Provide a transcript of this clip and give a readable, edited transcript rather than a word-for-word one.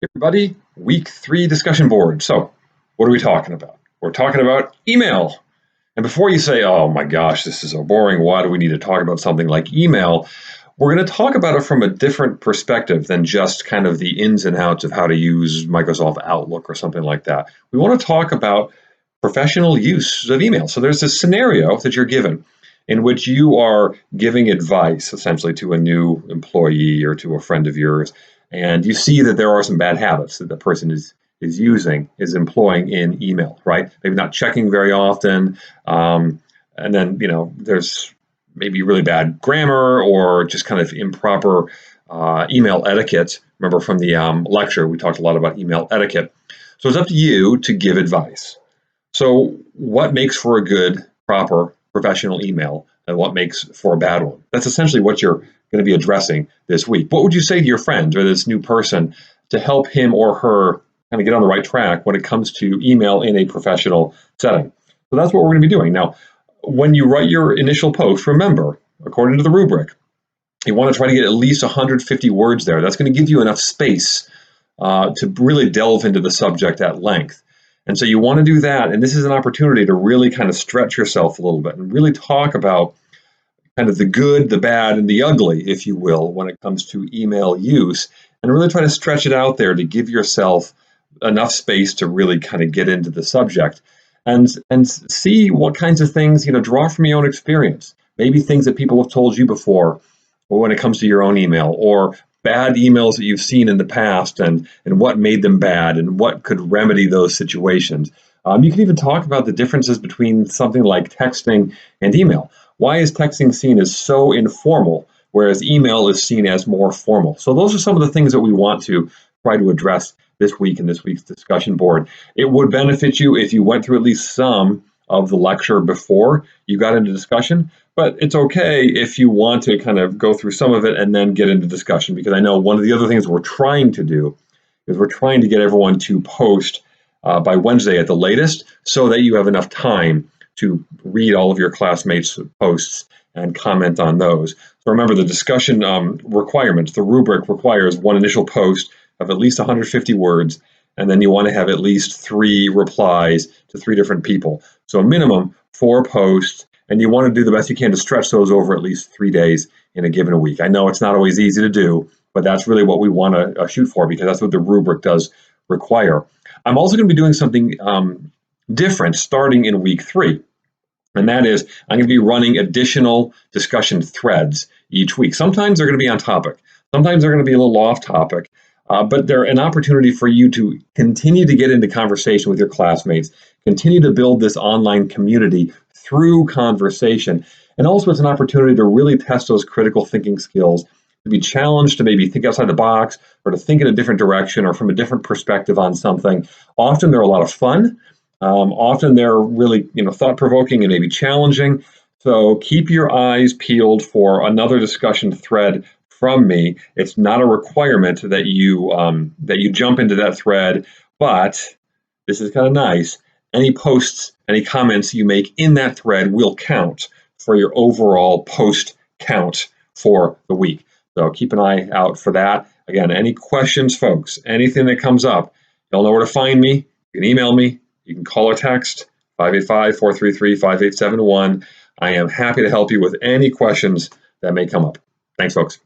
Everybody, week 3 discussion board. So, what are we talking about? We're talking about email. And before you say, oh my gosh, this is so boring, why do we need to talk about something like email? We're going to talk about it from a different perspective than just kind of the ins and outs of how to use Microsoft Outlook or something like that. We want to talk about professional use of email. So, there's this scenario that you're given in which you are giving advice essentially to a new employee or to a friend of yours, and you see that there are some bad habits that the person is employing in email, right? Maybe not checking very often, and then there's maybe really bad grammar or just kind of improper email etiquette. Remember from the lecture, we talked a lot about email etiquette. So it's up to you to give advice. So what makes for a good, proper, professional email and what makes for a bad one? That's essentially what you're going to be addressing this week. What would you say to your friend or this new person to help him or her kind of get on the right track when it comes to email in a professional setting? So that's what we're going to be doing. Now, when you write your initial post, remember, according to the rubric, you want to try to get at least 150 words there. That's going to give you enough space to really delve into the subject at length. And so you want to do that. And this is an opportunity to really kind of stretch yourself a little bit and really talk about kind of the good, the bad, and the ugly, if you will, when it comes to email use, and really try to stretch it out there to give yourself enough space to really kind of get into the subject and see what kinds of things, draw from your own experience. Maybe things that people have told you before, or when it comes to your own email, or bad emails that you've seen in the past and what made them bad and what could remedy those situations. You can even talk about the differences between something like texting and email. Why is texting seen as so informal, whereas email is seen as more formal? So those are some of the things that we want to try to address this week in this week's discussion board. It would benefit you if you went through at least some of the lecture before you got into discussion, but it's okay if you want to kind of go through some of it and then get into discussion, because I know one of the other things we're trying to do is we're trying to get everyone to post by Wednesday at the latest so that you have enough time to read all of your classmates' posts and comment on those. So remember the discussion requirements. The rubric requires one initial post of at least 150 words, and then you want to have at least 3 replies to 3 different people. So a minimum 4 posts, and you want to do the best you can to stretch those over at least 3 days in a given week. I know it's not always easy to do, but that's really what we want to shoot for, because that's what the rubric does require. I'm also going to be doing something different starting in week 3. And that is, I'm going to be running additional discussion threads each week. Sometimes they're going to be on topic. Sometimes they're going to be a little off topic. But they're an opportunity for you to continue to get into conversation with your classmates, continue to build this online community through conversation. And also it's an opportunity to really test those critical thinking skills, to be challenged to maybe think outside the box or to think in a different direction or from a different perspective on something. Often they're a lot of fun. Often they're really, thought-provoking and maybe challenging. So keep your eyes peeled for another discussion thread from me. It's not a requirement that you jump into that thread, but this is kind of nice. Any posts, any comments you make in that thread will count for your overall post count for the week. So keep an eye out for that. Again, any questions, folks, anything that comes up, you'll know where to find me. You can email me. You can call or text 585-433-5871. I am happy to help you with any questions that may come up. Thanks, folks.